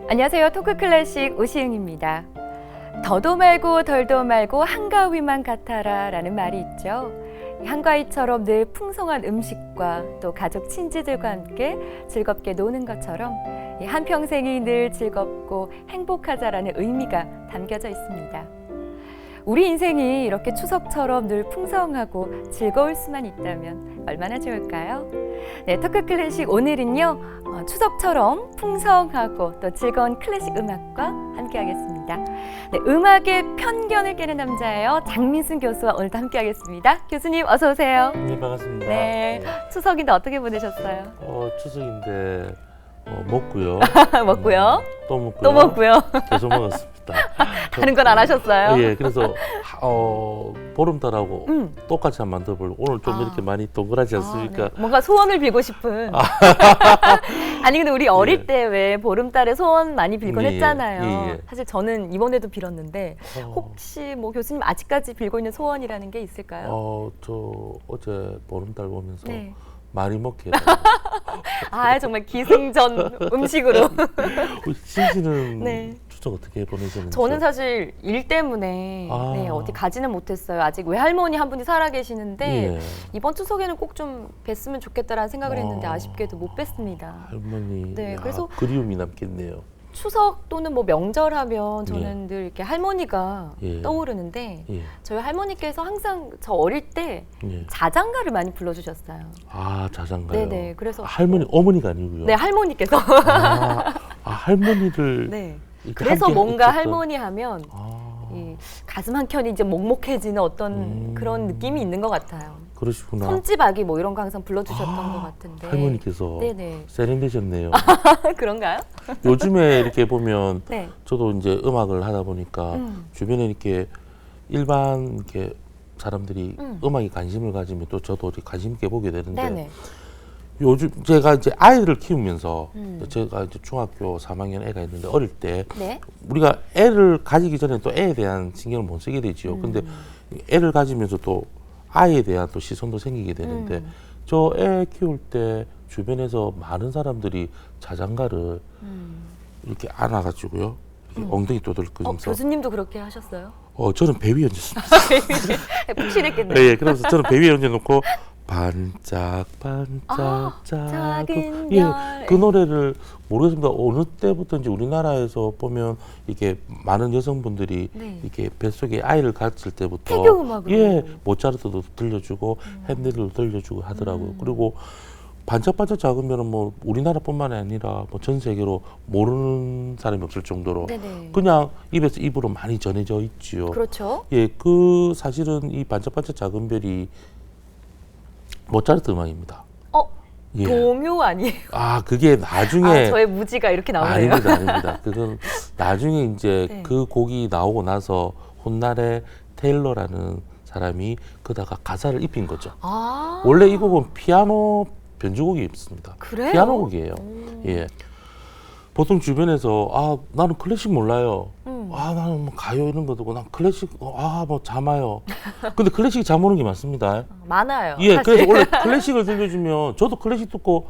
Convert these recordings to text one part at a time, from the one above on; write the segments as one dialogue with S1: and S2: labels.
S1: 안녕하세요. 토크클래식 오시은입니다. 더도 말고 덜도 말고 한가위만 같아라 라는 말이 있죠. 한가위처럼 늘 풍성한 음식과 또 가족 친지들과 함께 즐겁게 노는 것처럼 한평생이 늘 즐겁고 행복하자라는 의미가 담겨져 있습니다. 우리 인생이 이렇게 추석처럼 늘 풍성하고 즐거울 수만 있다면 얼마나 좋을까요? 네, 토크클래식 오늘은요. 추석처럼 풍성하고 또 즐거운 클래식 음악과 함께하겠습니다. 네, 음악의 편견을 깨는 남자예요. 장민순 교수와 오늘도 함께하겠습니다. 교수님 어서 오세요.
S2: 네, 반갑습니다.
S1: 네, 추석인데 어떻게 보내셨어요?
S2: 추석인데 먹고요.
S1: 먹고요.
S2: 또 먹고요.
S1: 또 먹고요.
S2: 계속 먹었습니다.
S1: 다른 건 안 하셨어요?
S2: 예, 그래서 보름달하고 똑같이 한번 만들어보려고 오늘 좀 이렇게 많이 동그랗지 않습니까?
S1: 네. 뭔가 소원을 빌고 싶은. 아니 근데 우리 어릴 때 왜 보름달에 소원 많이 빌곤 했잖아요.
S2: 예.
S1: 사실 저는 이번에도 빌었는데 혹시 뭐 교수님 아직까지 빌고 있는 소원이라는 게 있을까요?
S2: 저 어제 보름달 보면서
S1: 네.
S2: 많이 먹게.
S1: 아 정말 기승전 음식으로.
S2: 신 씨는
S1: 네.
S2: 추석 어떻게 보내셨는지?
S1: 저는 사실 일 때문에 네, 어디 가지는 못했어요. 아직 외할머니 한 분이 살아 계시는데
S2: 예.
S1: 이번 추석에는 꼭 좀 뵀으면 좋겠다라는 생각을 했는데 아쉽게도 못 뵀습니다.
S2: 할머니.
S1: 네,
S2: 야,
S1: 그래서
S2: 그리움이 남겠네요.
S1: 추석 또는 뭐 명절하면 저는 늘 이렇게 할머니가
S2: 예.
S1: 떠오르는데
S2: 예.
S1: 저희 할머니께서 항상 저 어릴 때
S2: 예.
S1: 자장가를 많이 불러주셨어요.
S2: 아, 자장가요.
S1: 네네. 그래서
S2: 할머니, 어머니가 아니고요.
S1: 네 할머니께서
S2: 할머니를.
S1: 네.
S2: 이렇게
S1: 그래서
S2: 함께
S1: 뭔가
S2: 했었던.
S1: 할머니 하면 이 가슴 한 켠이 이제 먹먹해지는 어떤 그런 느낌이 있는 것 같아요.
S2: 그러시구나.
S1: 손집아기 뭐 이런 거 항상 불러주셨던 것 같은데.
S2: 할머니께서
S1: 네네.
S2: 세련되셨네요.
S1: 그런가요?
S2: 요즘에 이렇게 보면
S1: 네.
S2: 저도 이제 음악을 하다 보니까 주변에 이렇게 일반 이렇게 사람들이 음악에 관심을 가지면 또 저도 이렇게 관심 있게 보게 되는데
S1: 네네.
S2: 요즘 제가 이제 아이를 키우면서 제가 이제 중학교 3학년 애가 있는데 어릴 때
S1: 네.
S2: 우리가 애를 가지기 전에 또 애에 대한 신경을 못 쓰게 되지요. 근데 애를 가지면서 또 아이에 대한 또 시선도 생기게 되는데 저 애 키울 때 주변에서 많은 사람들이 자장가를 이렇게 안아가지고요. 이렇게 엉덩이 또들끓면서
S1: 교수님도 그렇게 하셨어요?
S2: 저는 배 위에 얹었습니다.
S1: 푹신했겠네요.
S2: 예, 그래서 저는 배 위에 얹어놓고 반짝반짝
S1: 작은
S2: 예,
S1: 별.
S2: 그 노래를 모르겠습니다. 어느 때부터인지 우리나라에서 보면 이렇게 많은 여성분들이
S1: 네.
S2: 이렇게 뱃속에 아이를 가질 때부터
S1: 태교 음악으로.
S2: 예, 모차르트도 들려주고 핸델도 들려주고 하더라고요. 그리고 반짝반짝 작은 별은 뭐 우리나라뿐만 아니라 뭐 전 세계로 모르는 사람이 없을 정도로
S1: 네네.
S2: 그냥 입에서 입으로 많이 전해져 있지요.
S1: 그렇죠.
S2: 예, 그 사실은 이 반짝반짝 작은 별이 모차르트 음악입니다. 예.
S1: 동요 아니에요?
S2: 그게 나중에
S1: 저의 무지가 이렇게 나오네요.
S2: 아닙니다, 아닙니다. 그건 나중에 이제
S1: 네.
S2: 그 곡이 나오고 나서 훗날에 테일러라는 사람이 그다가 가사를 입힌 거죠. 원래 이 곡은 피아노 변주곡이 있습니다.
S1: 그래요?
S2: 피아노 곡이에요. 예. 보통 주변에서 나는 클래식 몰라요. 나는 뭐 가요 이런 거 듣고 난 클래식 뭐 잠아요. 근데 클래식이 잠 오는 게 많습니다.
S1: 많아요.
S2: 예,
S1: 사실.
S2: 그래서 원래 클래식을 들려주면 저도 클래식 듣고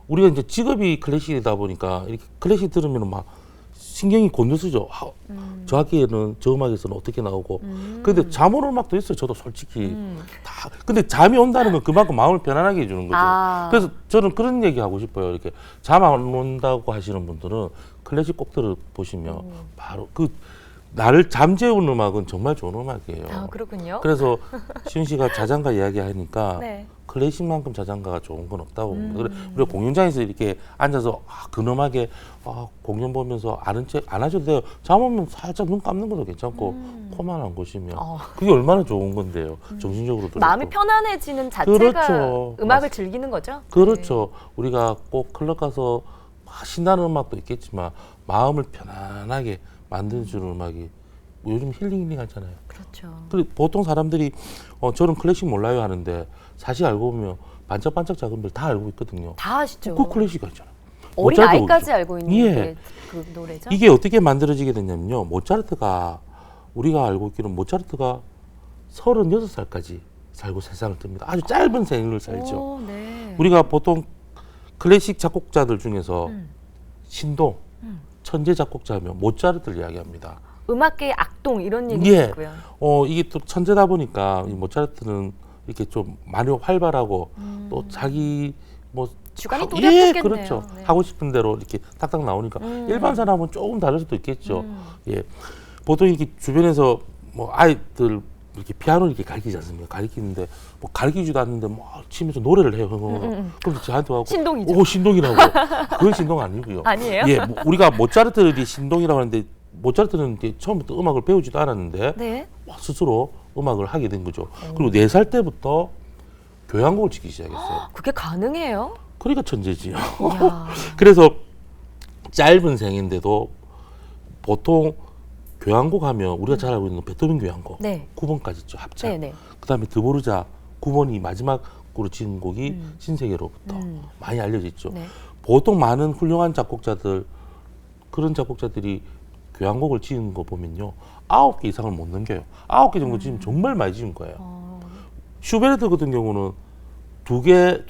S2: 우리가 이제 직업이 클래식이다 보니까 이렇게 클래식 들으면 막 신경이 곤두서죠. 저 악기에는 저 음악에서는 어떻게 나오고. 근데 잠 오는 음악도 있어요. 저도 솔직히 다. 근데 잠이 온다는 건 그만큼 마음을 편안하게 해주는 거죠. 그래서 저는 그런 얘기 하고 싶어요. 이렇게 잠 안 온다고 하시는 분들은 클래식 꼭 들어보시면 바로 나를 잠재우는 음악은 정말 좋은 음악이에요.
S1: 그렇군요.
S2: 그래서 시은 씨가 자장가 이야기하니까
S1: 네.
S2: 클래식만큼 자장가가 좋은 건 없다고 봅니다. 우리가 공연장에서 이렇게 앉아서 근엄하게 공연 보면서 아는 척 안 하셔도 돼요. 잠 오면 살짝 눈 감는 것도 괜찮고 코만 안 고시면 그게 얼마나 좋은 건데요. 정신적으로도
S1: 마음이
S2: 좋고.
S1: 편안해지는 자체가
S2: 그렇죠.
S1: 음악을 즐기는 거죠?
S2: 그렇죠. 우리가 꼭 클럽 가서 막 신나는 음악도 있겠지만 마음을 편안하게 만들어주는 음악이 요즘 힐링 하잖아요.
S1: 그렇죠.
S2: 그리고 보통 사람들이 저는 클래식 몰라요 하는데 사실 알고 보면 반짝반짝 작은 별 다 알고 있거든요.
S1: 다 아시죠?
S2: 그 클래식이 있잖아요.
S1: 어린
S2: 모차르트
S1: 아이까지
S2: 곡이죠.
S1: 알고 있는
S2: 예.
S1: 게 그 노래죠?
S2: 이게 어떻게 만들어지게 됐냐면요. 모차르트가 우리가 알고 있기로는 모차르트가 36살까지 살고 세상을 뜹니다. 아주 짧은 생을 살죠.
S1: 네.
S2: 우리가 보통 클래식 작곡자들 중에서 신동, 천재 작곡자하면 모차르트를 이야기합니다.
S1: 음악계의 악동 이런 얘기도
S2: 예.
S1: 있고요.
S2: 이게 또 천재다 보니까 이 모차르트는 이렇게 좀 많이 활발하고 또 자기 뭐
S1: 주관이
S2: 예,
S1: 또렷했겠네요.
S2: 그렇죠.
S1: 네.
S2: 하고 싶은 대로 이렇게 딱딱 나오니까 일반 사람은 조금 다를 수도 있겠죠. 예. 보통 이렇게 주변에서 뭐 아이들 이렇게 피아노 이렇게 가르치지 않습니까? 가르치는데 뭐 가르치지도 않는데 뭐 치면서 노래를 해요. 그럼 저한테 와서
S1: 신동이죠.
S2: 오 신동이라고. 그건 신동 아니고요.
S1: 아니에요?
S2: 예, 뭐 우리가 모차르트를 신동이라고 하는데 모차르트는 이제 처음부터 음악을 배우지도 않았는데
S1: 네.
S2: 스스로 음악을 하게 된 거죠. 그리고 4살 때부터 교향곡을 치기 시작했어요.
S1: 그게 가능해요?
S2: 그러니까 천재지요.
S1: 이야.
S2: 그래서 짧은 생인데도 보통 교향곡 하면 우리가 잘 알고 있는 베토벤 교향곡
S1: 네.
S2: 9번까지 있죠. 합작.
S1: 네네.
S2: 그다음에 드보르자 9번이 마지막으로 지은 곡이 신세계로부터 많이 알려져 있죠.
S1: 네.
S2: 보통 많은 훌륭한 작곡자들 그런 작곡자들이 교향곡을 지은 거 보면요. 9개 이상을 못 넘겨요. 9개 정도 지으면 정말 많이 지은 거예요. 슈베르트 같은 경우는 두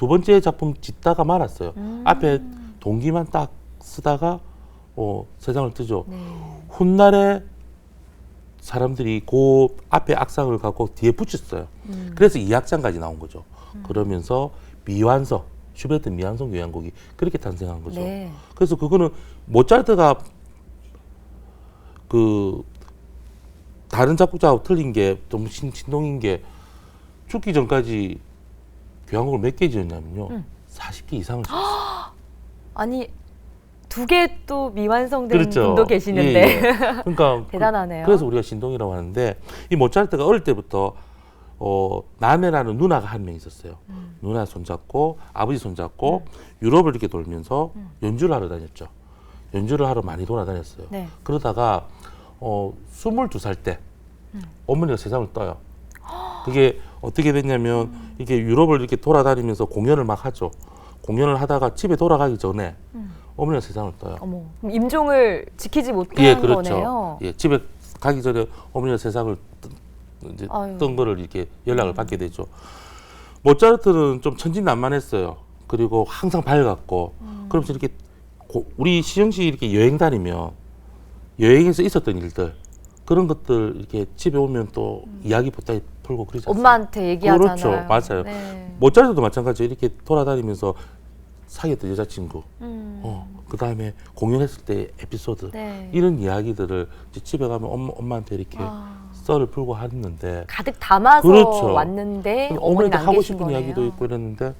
S2: 번째 작품 짓다가 말았어요. 앞에 동기만 딱 쓰다가 세상을 뜨죠.
S1: 네.
S2: 훗날에 사람들이 그 앞에 악상을 갖고 뒤에 붙였어요. 그래서 2악장까지 나온 거죠. 그러면서 미완성, 슈베르트 미완성 교향곡이 그렇게 탄생한 거죠.
S1: 네.
S2: 그래서 그거는 모차르트가 그 다른 작곡자하고 틀린 게 좀 신동인 게 죽기 전까지 교향곡을 몇 개 지었냐면요. 40개 이상을 지었어요.
S1: 아니 2개 또 미완성된
S2: 그렇죠.
S1: 분도 계시는데
S2: 예, 예. 그러니까
S1: 대단하네요.
S2: 그래서 우리가 신동이라고 하는데 이 모차르트가 어릴 때부터 나네라는 누나가 한 명 있었어요. 누나 손잡고 아버지 손잡고 유럽을 이렇게 돌면서 연주를 하러 다녔죠. 연주를 하러 많이 돌아다녔어요.
S1: 네.
S2: 그러다가 22살 때 어머니가 세상을 떠요. 그게 어떻게 됐냐면 이게 유럽을 이렇게 돌아다니면서 공연을 막 하죠. 공연을 하다가 집에 돌아가기 전에 어머니가 세상을 떠요.
S1: 어머, 그럼 임종을 지키지 못한
S2: 예, 그렇죠.
S1: 거네요.
S2: 예, 집에 가기 전에 어머니가 세상을 이제
S1: 아유.
S2: 뜬 거를 이렇게 연락을 받게 되죠. 모차르트는 좀 천진난만했어요. 그리고 항상 밝았고, 그러면서 이렇게 우리 시영 씨 이렇게 여행 다니면 여행에서 있었던 일들 그런 것들 이렇게 집에 오면 또 이야기 보따리 풀고 그러지 않습니까?
S1: 엄마한테 얘기하잖아요.
S2: 그렇죠, 맞아요.
S1: 네.
S2: 모차르트도 마찬가지예요. 이렇게 돌아다니면서 사귀었던 여자친구, 그 다음에 공연했을 때 에피소드
S1: 네.
S2: 이런 이야기들을 이제 집에 가면 엄마한테 이렇게
S1: 아,
S2: 썰을 풀고 하는데
S1: 가득 담아서
S2: 그렇죠.
S1: 왔는데 어머니
S2: 어머니도 하고
S1: 남기신
S2: 싶은
S1: 거네요.
S2: 이야기도 있고 이랬는데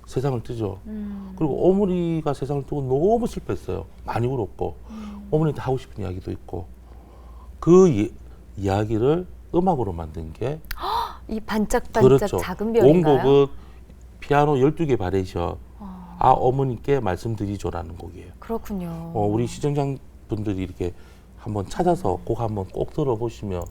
S2: 세상을 뜨죠. 그리고 어머니가 세상을 뜨고 너무 슬펐어요. 많이 울었고 어머니한테 하고 싶은 이야기도 있고 그 이야기를 음악으로 만든 게
S1: 이 반짝반짝
S2: 그렇죠.
S1: 작은 별인가요?
S2: 원곡은 피아노 12개 바레이션 어머니께 말씀드리죠라는 곡이에요.
S1: 그렇군요.
S2: 우리 시청자 분들이 이렇게 한번 찾아서 곡 한번 꼭 들어보시면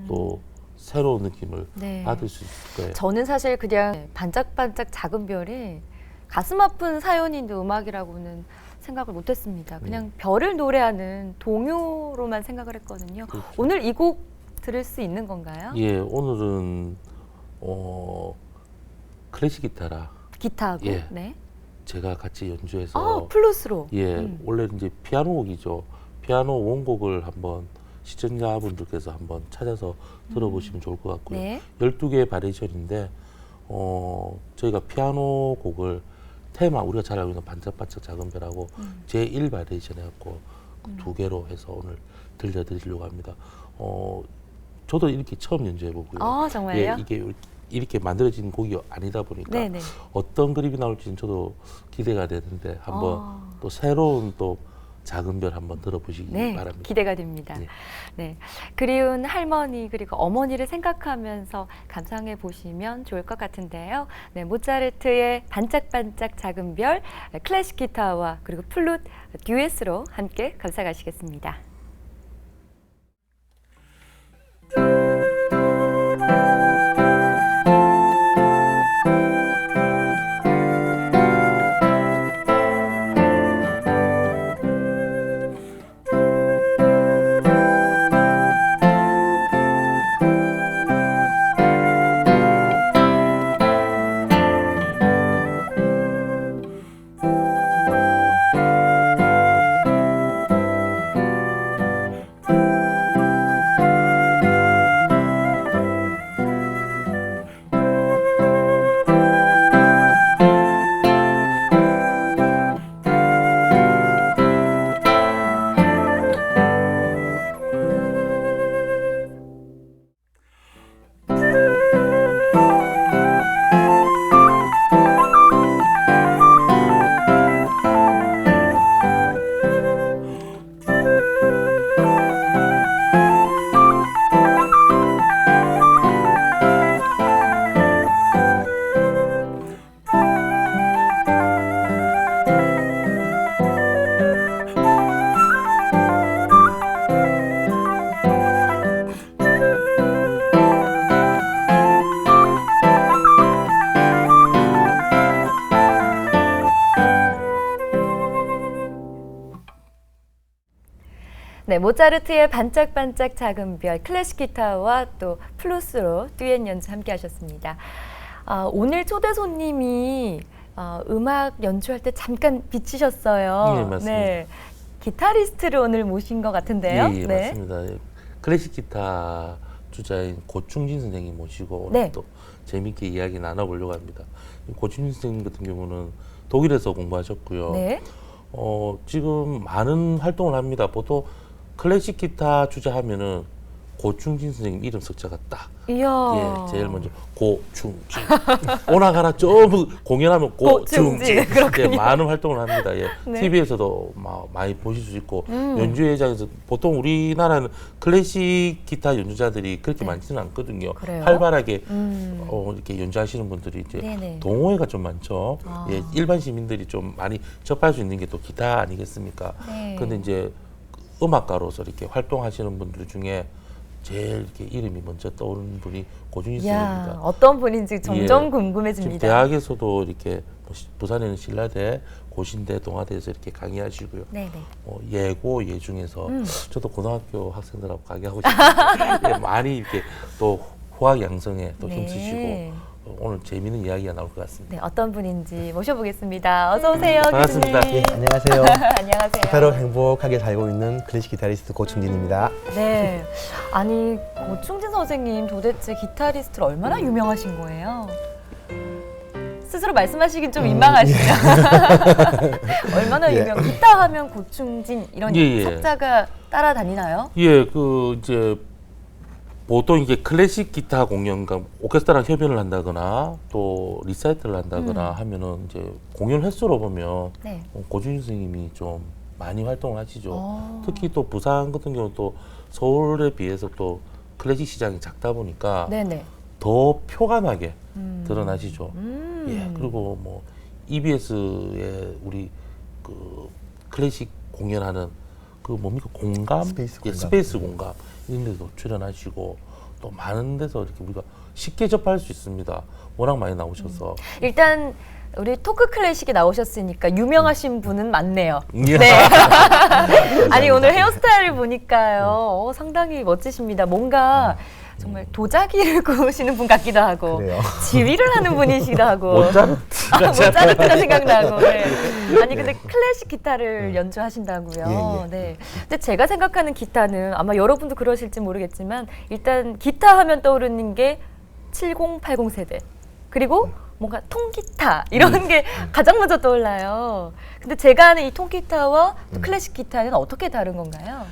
S2: 또 새로운 느낌을
S1: 네.
S2: 받을 수 있을 거예요.
S1: 저는 사실 그냥 반짝반짝 작은 별이 가슴 아픈 사연이 있는 음악이라고는 생각을 못했습니다. 그냥 별을 노래하는 동요로만 생각을 했거든요.
S2: 그렇죠.
S1: 오늘 이 곡 들을 수 있는 건가요?
S2: 예, 오늘은 클래식 기타라
S1: 기타하고.
S2: 예.
S1: 네.
S2: 제가 같이 연주해서
S1: 플루스로.
S2: 예, 원래 이제 피아노 곡이죠. 피아노 원곡을 한번 시청자분들께서 한번 찾아서 들어보시면 좋을 것 같고요.
S1: 네.
S2: 12개의 바리에이션인데 저희가 피아노 곡을 테마 우리가 잘 알고 있는 반짝반짝 작은 별하고 제1 바리에이션 해갖고 그 2개로 해서 오늘 들려드리려고 합니다. 저도 이렇게 처음 연주해보고요.
S1: 아, 정말요?
S2: 예, 이게 이렇게 만들어진 곡이 아니다 보니까
S1: 네네.
S2: 어떤 그림이 나올지는 저도 기대가 되는데 한번
S1: 아.
S2: 또 새로운 또 작은 별 한번 들어보시기
S1: 네,
S2: 바랍니다.
S1: 기대가 됩니다.
S2: 네.
S1: 네, 그리운 할머니 그리고 어머니를 생각하면서 감상해 보시면 좋을 것 같은데요. 네, 모차르트의 반짝반짝 작은 별, 클래식 기타와 그리고 플룻 듀엣으로 함께 감상하시겠습니다. 네, 모차르트의 반짝반짝 작은 별, 클래식 기타와 또 플루스로 듀엣 연주 함께 하셨습니다. 오늘 초대 손님이 음악 연주할 때 잠깐 비치셨어요.
S2: 네, 맞습니다.
S1: 기타리스트를 오늘 모신 것 같은데요.
S2: 예, 맞습니다. 예. 클래식 기타 주자인 고충진 선생님 모시고 오늘
S1: 네.
S2: 또 재미있게 이야기 나눠보려고 합니다. 고충진 선생님 같은 경우는 독일에서 공부하셨고요.
S1: 네.
S2: 지금 많은 활동을 합니다. 보통 클래식 기타 주자 하면은 고충진 선생님 이름 석자가 딱.
S1: 이야.
S2: 예, 제일 먼저 고충진. 오나가나 전부 공연하면 고충진.
S1: 고충진. 그렇군요.
S2: 예, 많은 활동을 합니다. 예.
S1: 네.
S2: TV에서도 많이 보실 수 있고 연주회장에서 보통 우리나라는 클래식 기타 연주자들이 그렇게 많지는 않거든요.
S1: 그래요?
S2: 활발하게 이렇게 연주하시는 분들이 이제
S1: 네네.
S2: 동호회가 좀 많죠. 예, 일반 시민들이 좀 많이 접할 수 있는 게 또 기타 아니겠습니까?
S1: 네.
S2: 근데 이제 음악가로서 이렇게 활동하시는 분들 중에 제일 이렇게 이름이 먼저 떠오르는 분이 고준희
S1: 야,
S2: 선생님입니다.
S1: 어떤 분인지 점점
S2: 예.
S1: 궁금해집니다.
S2: 지금 대학에서도 이렇게 부산에는 신라대, 고신대, 동아대에서 이렇게 강의하시고요.
S1: 네네.
S2: 예고 예중에서 저도 고등학교 학생들하고 강의하고 싶은데 예, 많이 이렇게 또 후학 양성에 또
S1: 네.
S2: 힘쓰시고 오늘 재미있는 이야기가 나올 것 같습니다.
S1: 네, 어떤 분인지 모셔보겠습니다. 어서 오세요,
S2: 반갑습니다.
S1: 교수님.
S3: 예, 안녕하세요.
S1: 안녕하세요.
S3: 기타로 행복하게 살고 있는 클래식 기타리스트 고충진입니다.
S1: 네. 아니, 고충진 선생님 도대체 기타리스트로 얼마나 유명하신 거예요? 스스로 말씀하시긴 좀 민망하시죠? 얼마나
S3: 예.
S1: 유명? 기타 하면 고충진 이런
S2: 예.
S1: 석자가 따라다니나요?
S2: 예, 이제 보통 이제 클래식 기타 공연, 그러니까 오케스트라랑 협연을 한다거나 또 리사이트를 한다거나 하면은 이제 공연 횟수로 보면
S1: 네.
S2: 고준희 선생님이 좀 많이 활동을 하시죠.
S1: 오.
S2: 특히 또 부산 같은 경우 또 서울에 비해서 또 클래식 시장이 작다 보니까
S1: 네네.
S2: 더 표감하게 드러나시죠.
S1: 음.
S2: 예, 그리고 뭐 EBS에 우리 그 클래식 공연하는 그 뭡니까 공감,
S3: 스페이스
S2: 예,
S3: 공감.
S2: 스페이스 공감 이런 데도 출연하시고 또 많은 데서 이렇게 우리가 쉽게 접할 수 있습니다. 워낙 많이 나오셔서.
S1: 일단 우리 토크 클래식에 나오셨으니까 유명하신 분은 많네요.
S2: 예.
S1: 네. 아니 오늘 헤어스타일을 보니까요. 상당히 멋지십니다. 뭔가 정말 도자기를 구우시는 분 같기도 하고
S3: 그래요.
S1: 지휘를 하는 분이시기도 하고
S2: 모차르트.
S1: 모차르트가 생각나고. 네. 아니 근데 클래식 기타를 연주하신다고요.
S3: 예, 예.
S1: 네. 근데 제가 생각하는 기타는 아마 여러분도 그러실지 모르겠지만 일단 기타 하면 떠오르는 게 7080 세대. 그리고 뭔가 통기타 이런 게 가장 먼저 떠올라요. 근데 제가 아는 이 통기타와 또 클래식 기타는 어떻게 다른 건가요?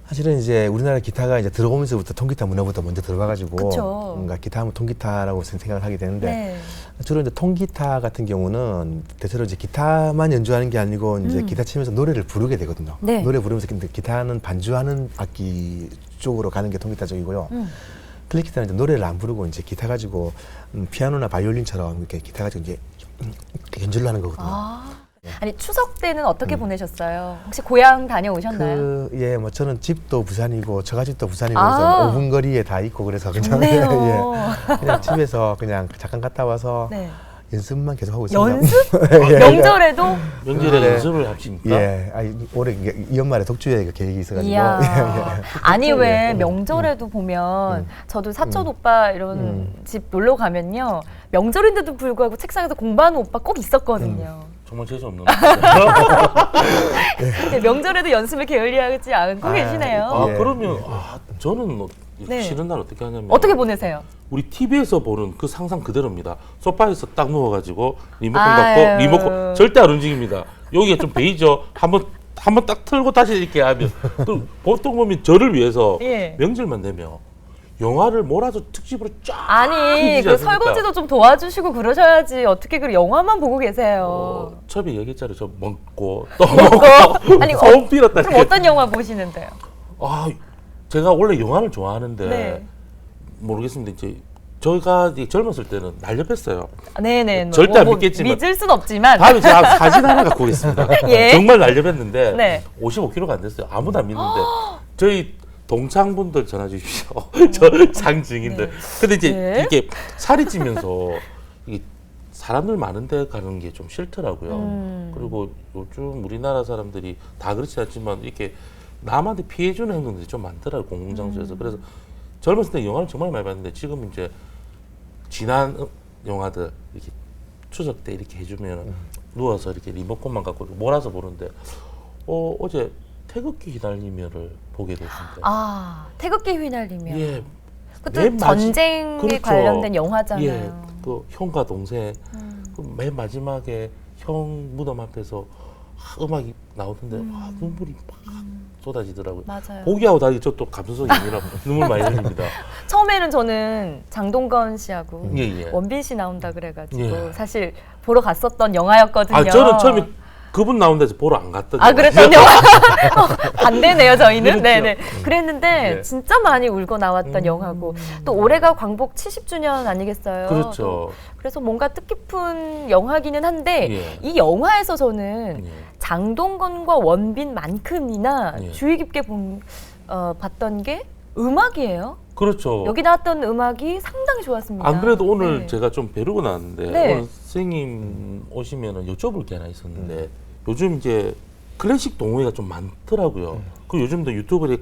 S3: 사실은 이제 우리나라 기타가 이제 들어오면서부터 통기타 문화부터 먼저 들어가가지고
S1: 그쵸.
S3: 뭔가 기타 하면 통기타라고 생각을 하게 되는데
S1: 네.
S3: 주로 이제 통기타 같은 경우는 대체로 이제 기타만 연주하는 게 아니고 이제 기타 치면서 노래를 부르게 되거든요.
S1: 네.
S3: 노래 부르면서 근데 기타는 반주하는 악기 쪽으로 가는 게 통기타 쪽이고요. 클래식 기타는 이제 노래를 안 부르고 이제 기타 가지고 피아노나 바이올린처럼 이렇게 기타 가지고 이제 연주를 하는 거거든요.
S1: 아니 추석 때는 어떻게 보내셨어요? 혹시 고향 다녀오셨나요?
S3: 예, 뭐 저는 집도 부산이고 처가 집도 부산이고
S1: 아.
S3: 그래서 5분 거리에 다 있고 그래서 그냥
S1: 좋네요.
S3: 그냥 집에서 그냥 잠깐 갔다 와서
S1: 네.
S3: 연습만 계속 하고 있습니다.
S1: 연습?
S3: 예,
S1: 명절에도?
S2: 명절에
S3: 네.
S2: 연습을 하십니까?
S3: 예, 올해 이 연말에 독주회 계획이 있어가지고
S1: 이야.
S3: 예.
S1: 아니 왜 명절에도 보면 저도 사촌 오빠 이런 집 놀러 가면요 명절인데도 불구하고 책상에서 공부하는 오빠 꼭 있었거든요.
S2: 정말 재수 없는.
S1: 근데 명절에도 연습을 게을리하지 않고 계시네요.
S2: 아,
S3: 예.
S2: 그러면 저는 뭐
S1: 네.
S2: 쉬는 날 어떻게 하냐면
S1: 어떻게 보내세요?
S2: 우리 TV에서 보는 그 상상 그대로입니다. 소파에서 딱 누워가지고 리모컨
S1: 아유.
S2: 갖고 리모컨 절대 안 움직입니다. 여기가 좀 베이죠. 한번 딱 틀고 다시 이렇게 하면 또 보통 보면 저를 위해서
S1: 예.
S2: 명절만 되면 영화를 몰아서 특집으로 쫙
S1: 아니
S2: 해주지
S1: 그
S2: 않습니까?
S1: 설거지도 좀 도와주시고 그러셔야지 어떻게 그 영화만 보고 계세요.
S2: 첩이 얘기했잖아요. 저 먹고 또 먹고
S1: 아니
S2: 소음 빌었다.
S1: 그럼 어떤 영화 보시는데요?
S2: 제가 원래 영화를 좋아하는데
S1: 네.
S2: 모르겠습니다. 이제 저희가 이제 젊었을 때는 날렵했어요.
S1: 네네.
S2: 절대 안 믿겠지만.
S1: 믿을 순 없지만.
S2: 다음에 제가 사진 하나 갖고 오겠습니다.
S1: 예.
S2: 정말 날렵했는데
S1: 네.
S2: 55kg가 안 됐어요. 아무도 안 믿는데 저희 동창분들 전화 주십시오. 저 상증인들.
S1: 네.
S2: 근데 이제
S1: 네.
S2: 이게 살이 찌면서 이게 사람들 많은 데 가는 게 좀 싫더라고요. 그리고 요즘 우리나라 사람들이 다 그렇지 않지만 이렇게 남한테 피해주는 행동들이 좀 많더라고요, 공공장소에서. 그래서 젊었을 때 영화를 정말 많이 봤는데 지금 이제 지난 영화들 이렇게 추석 때 이렇게 해주면 누워서 이렇게 리모컨만 갖고 몰아서 보는데 어제 태극기 휘날리며를 보게 됐습니다.
S1: 아, 태극기 휘날리며.
S2: 예,
S1: 그것도
S2: 맨 마지-
S1: 전쟁에
S2: 그렇죠.
S1: 관련된 영화잖아요.
S2: 예, 그 형과 동생 그 맨 마지막에 형 무덤 앞에서 음악이 나오던데 눈물이 막 쏟아지더라고요.
S1: 맞아요.
S2: 보기하고 다르게 저 또 감수성이 아니라 눈물 많이 흘립니다.
S1: 처음에는 저는 장동건 씨하고
S2: 예, 예.
S1: 원빈 씨 나온다 그래가지고
S2: 예.
S1: 사실 보러 갔었던 영화였거든요.
S2: 아, 저는 처음에 그분 나온 데서 보러 안 갔거든요.
S1: 아, 그랬던 영화. 반대네요, 저희는.
S2: 그렇죠.
S1: 네네. 그랬는데
S2: 네.
S1: 진짜 많이 울고 나왔던 영화고 또 올해가 광복 70주년 아니겠어요?
S2: 그렇죠.
S1: 또 그래서 뭔가 뜻깊은 영화기는 한데
S2: 예.
S1: 이 영화에서 저는
S2: 예.
S1: 장동건과 원빈만큼이나
S2: 예.
S1: 주의 깊게 봤던 게 음악이에요.
S2: 그렇죠.
S1: 여기 나왔던 음악이 상당히 좋았습니다.
S2: 안 그래도 오늘
S1: 네.
S2: 제가 좀 뵈려고 나왔는데
S1: 네.
S2: 오늘 선생님 오시면은 여쭤볼 게 하나 있었는데 요즘 이제 클래식 동호회가 좀 많더라고요. 그 요즘도 유튜브에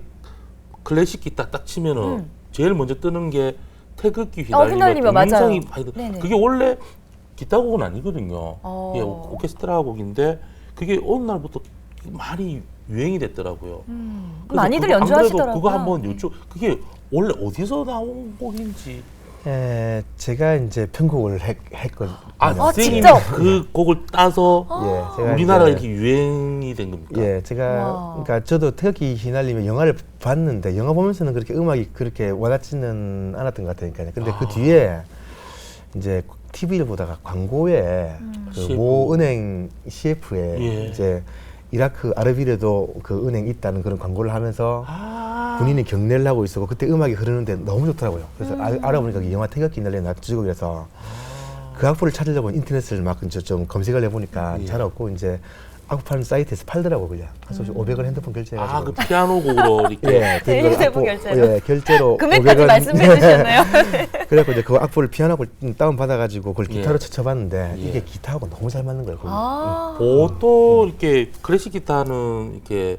S2: 클래식 기타 딱 치면은 제일 먼저 뜨는 게 태극기
S1: 휘날리며, 맞아요.
S2: 동영상이 많이
S1: 네네.
S2: 그게 원래 기타 곡은 아니거든요.
S1: 어.
S2: 예, 오케스트라 곡인데 그게 어느 날부터 많이 유행이 됐더라고요. 그래서
S1: 많이들
S2: 그거 안
S1: 연주하시더라고요.
S2: 그래도 그거 한번 그게 원래 어디서 나온 곡인지.
S3: 제가 이제 편곡을 했거든요.
S2: 아, 선생님이
S1: 직접?
S2: 그 곡을 따서
S3: 예, 제가
S2: 우리나라가
S3: 이제-
S2: 이렇게 유행이 된 겁니까?
S3: 예, 제가
S1: 와.
S3: 그러니까 저도 태극기 휘날리며 영화를 봤는데 영화 보면서는 그렇게 음악이 그렇게 와닿지는 않았던 것 같으니까요. 근데 그 뒤에 이제 TV를 보다가 광고에 그
S2: CF.
S3: 모 은행 CF에
S2: 예.
S3: 이제 이라크 아르빌에도 그 은행 있다는 그런 광고를 하면서
S2: 아,
S3: 군인이 경례를 하고 있었고 그때 음악이 흐르는데 너무 좋더라고요. 그래서 알아보니까 그 영화 태극기 휘날리며 나주곡이라서 그 악보를 찾으려고 인터넷을 막 좀 검색을 해보니까
S2: 예.
S3: 잘 없고 이제 악보 파는 사이트에서 팔더라고 그냥. 그래서 500원 핸드폰 결제해가지고.
S2: 그 피아노 곡으로 이렇게.
S3: 예,
S1: 네,
S3: 그걸
S1: 핸드폰
S3: 악보-
S1: 결제로.
S3: 예, 결제로
S1: 금액까지
S3: 500원.
S1: 말씀해 주셨네요.
S3: 그래갖고 이제 그 악보를 피아노를 다운 받아가지고 그걸
S2: 예.
S3: 기타로 쳐봤는데
S2: 예.
S3: 이게 기타하고 너무 잘 맞는 거예요.
S1: 아,
S2: 보통 이렇게 클래식 기타는 이렇게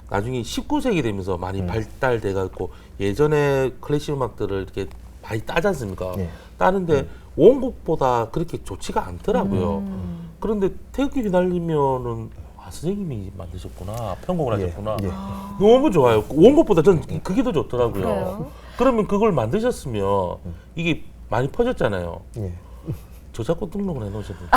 S2: 나중에 19세기 되면서 많이 발달돼 갖고 예전에 클래식 음악들을 이렇게 많이 따지 않습니까?
S3: 예.
S2: 따는데 원곡보다 그렇게 좋지가 않더라고요. 그런데 태극기 휘날리면은 선생님이 만드셨구나, 편곡을
S3: 예,
S2: 하셨구나.
S3: 예.
S2: 너무 좋아요. 원곡보다 전 그게 더 좋더라고요.
S1: 그래요?
S2: 그러면 그걸 만드셨으면 이게 많이 퍼졌잖아요.
S3: 예.
S2: 저작권 등록을 해놓으셨는데.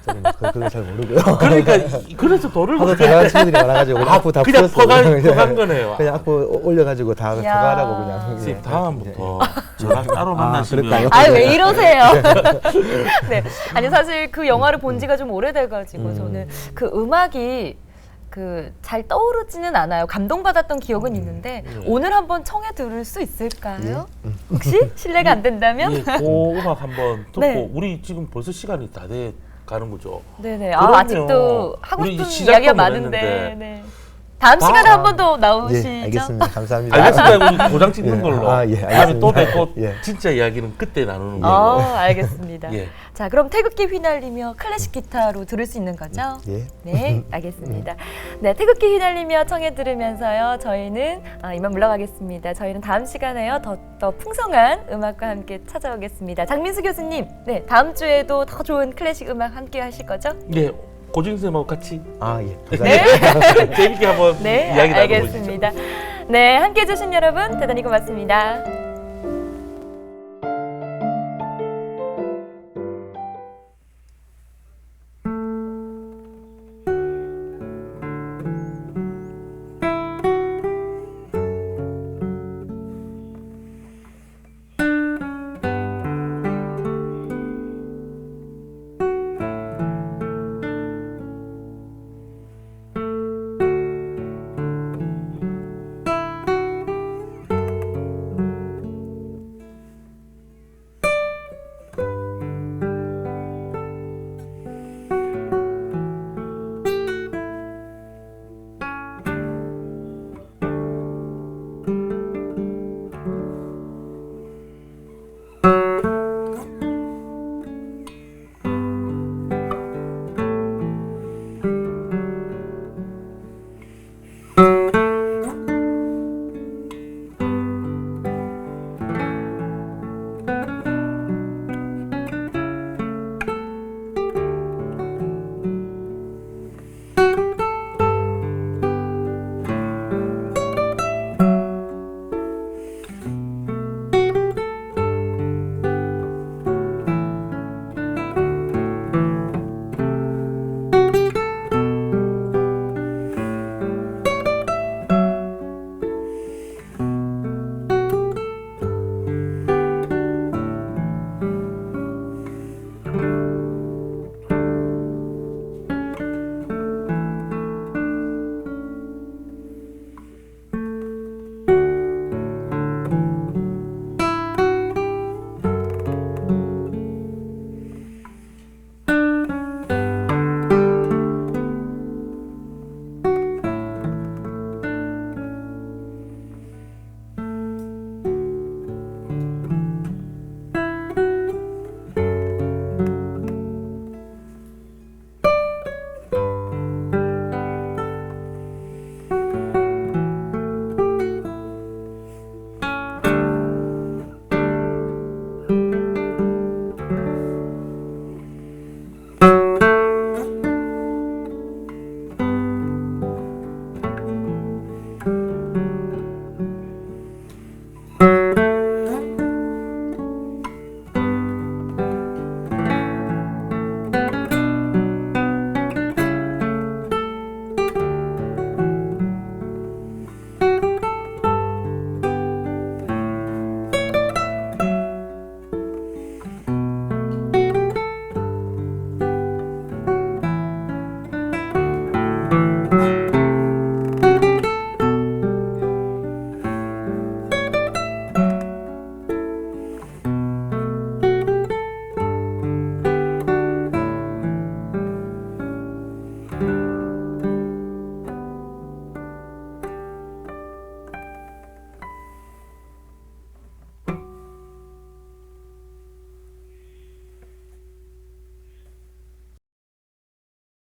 S3: 저는 그걸 잘 모르고요.
S2: 그러니까 그래서 돈을
S3: 하도
S2: 받아야
S3: 잘하는 친구들이 많아가지고 그냥 악보 다
S2: 그냥
S3: 풀었어요.
S2: 퍼간 거네요.
S3: 그냥 악보 올려가지고 다
S1: 야.
S3: 가라고 그냥.
S2: 선생님
S3: 예.
S2: 다음부터 저랑 따로 만나시면
S3: 그럴까요?
S1: 아, 왜 이러세요? 네. 아니, 사실 그 영화를 본 지가 좀 오래돼가지고 저는 그 음악이 잘 떠오르지는 않아요. 감동받았던 기억은 있는데 오늘 한번 청해 들을 수 있을까요? 혹시 실례가 안 된다면?
S2: 예, 그 음악 한번 듣고
S1: 네.
S2: 우리 지금 벌써 시간이 다 돼 가는 거죠.
S1: 네네.
S2: 그럼요.
S1: 아직도 하고
S2: 우리
S1: 싶은
S2: 시작도
S1: 이야기가
S2: 못
S1: 많은데.
S2: 했는데.
S1: 네. 다음 시간에 한 번 더 나오시죠?
S3: 예, 알겠습니다. 감사합니다.
S2: 알겠습니다. 우리 도장 찍는
S3: 예.
S2: 걸로.
S3: 아, 예,
S2: 다음에 또
S3: 알겠습니다.
S2: 뵙고
S3: 예.
S2: 진짜 이야기는 그때 나누는
S1: 어,
S2: 걸로.
S1: 알겠습니다.
S2: 예.
S1: 자, 그럼 태극기 휘날리며 클래식 기타로 들을 수 있는 거죠?
S3: 예.
S1: 네, 알겠습니다. 네, 태극기 휘날리며 청해 들으면서요. 저희는 이만 물러가겠습니다. 저희는 다음 시간에요. 더 풍성한 음악과 함께 찾아오겠습니다. 장민수 교수님, 네, 다음 주에도 더 좋은 클래식 음악 함께 하실 거죠?
S2: 네, 고진 쌤하고 같이
S3: 아, 예. 감사합니다.
S2: 재밌게 한번
S1: 네,
S2: 이야기 나눠보시죠.
S1: 알겠습니다. 네, 함께 해주신 여러분 대단히 고맙습니다.